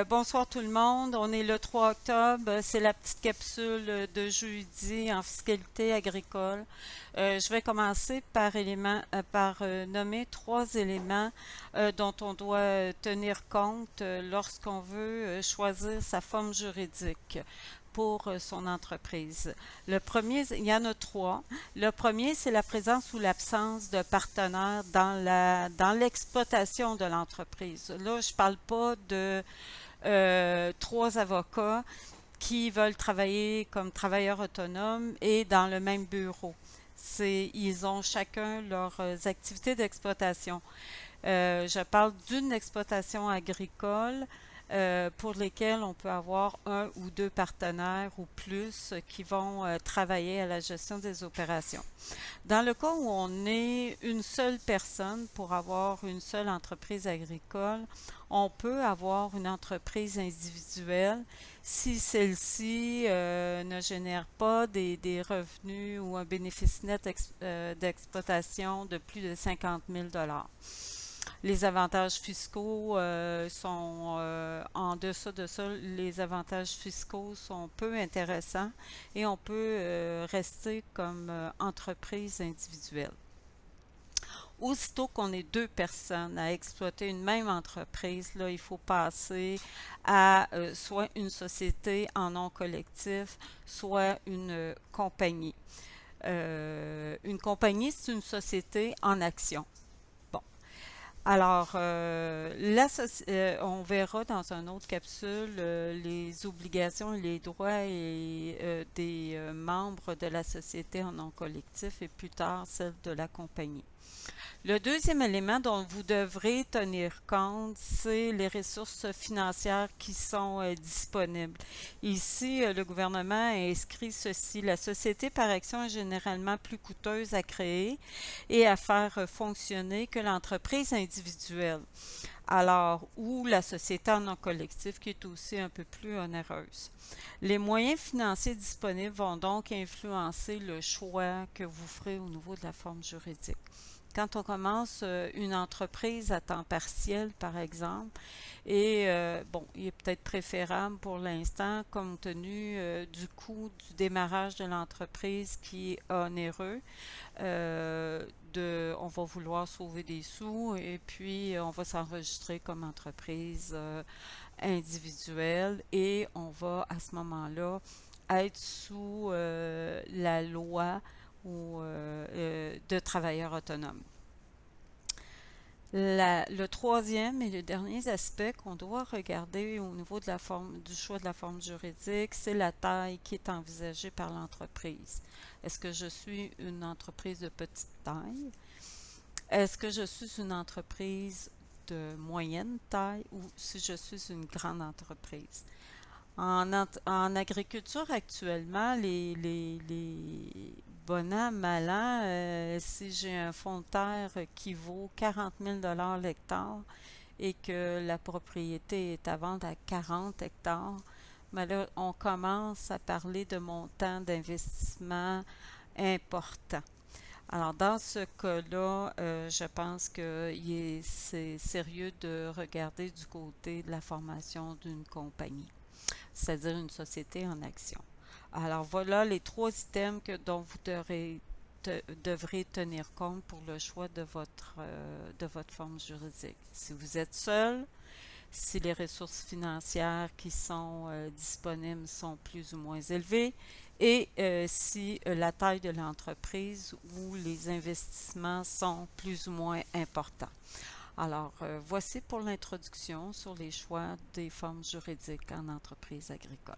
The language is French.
Bonsoir tout le monde. On est le 3 octobre. C'est la petite capsule de jeudi en fiscalité agricole. Je vais commencer par nommer trois éléments dont on doit tenir compte lorsqu'on veut choisir sa forme juridique pour son entreprise. Le premier, il y en a trois. Le premier, c'est la présence ou l'absence de partenaires dans l'exploitation de l'entreprise. Là, je parle pas de trois avocats qui veulent travailler comme travailleurs autonomes et dans le même bureau. Ils ont chacun leurs activités d'exploitation. Je parle d'une exploitation agricole pour lesquelles on peut avoir un ou deux partenaires ou plus qui vont travailler à la gestion des opérations. Dans le cas où on est une seule personne pour avoir une seule entreprise agricole, on peut avoir une entreprise individuelle si celle-ci ne génère pas des revenus ou un bénéfice net d'exploitation de plus de 50 000 $. Les avantages fiscaux sont en deçà de ça. Les avantages fiscaux sont peu intéressants et on peut rester comme entreprise individuelle. Aussitôt qu'on est deux personnes à exploiter une même entreprise, là, il faut passer à soit une société en nom collectif, soit une compagnie. Une compagnie, c'est une société en action. Bon. On verra dans une autre capsule les obligations et les droits des membres de la société en nom collectif et plus tard celles de la compagnie. Le deuxième élément dont vous devrez tenir compte, c'est les ressources financières qui sont disponibles. Ici, le gouvernement a inscrit ceci. La société par action est généralement plus coûteuse à créer et à faire fonctionner que l'entreprise individuelle. Ou la société en non collectif qui est aussi un peu plus onéreuse. Les moyens financiers disponibles vont donc influencer le choix que vous ferez au niveau de la forme juridique. Quand on commence une entreprise à temps partiel, par exemple, il est peut-être préférable pour l'instant, compte tenu du coût du démarrage de l'entreprise qui est onéreux, on va vouloir sauver des sous et puis on va s'enregistrer comme entreprise individuelle et on va à ce moment-là être sous la loi de travailleurs autonomes. Le troisième et le dernier aspect qu'on doit regarder au niveau de du choix de la forme juridique, c'est la taille qui est envisagée par l'entreprise. Est-ce que je suis une entreprise de petite taille? Est-ce que je suis une entreprise de moyenne taille ou si je suis une grande entreprise? En agriculture actuellement, les bon an, mal an, si j'ai un fonds de terre qui vaut 40 000 $ l'hectare et que la propriété est à vendre à 40 hectares, mais là, on commence à parler de montants d'investissement importants. Alors, dans ce cas-là, je pense que c'est sérieux de regarder du côté de la formation d'une compagnie, c'est-à-dire une société en action. Alors voilà les trois items dont vous devrez tenir compte pour le choix de votre forme juridique. Si vous êtes seul, si les ressources financières qui sont disponibles sont plus ou moins élevées et si la taille de l'entreprise ou les investissements sont plus ou moins importants. Voici pour l'introduction sur les choix des formes juridiques en entreprise agricole.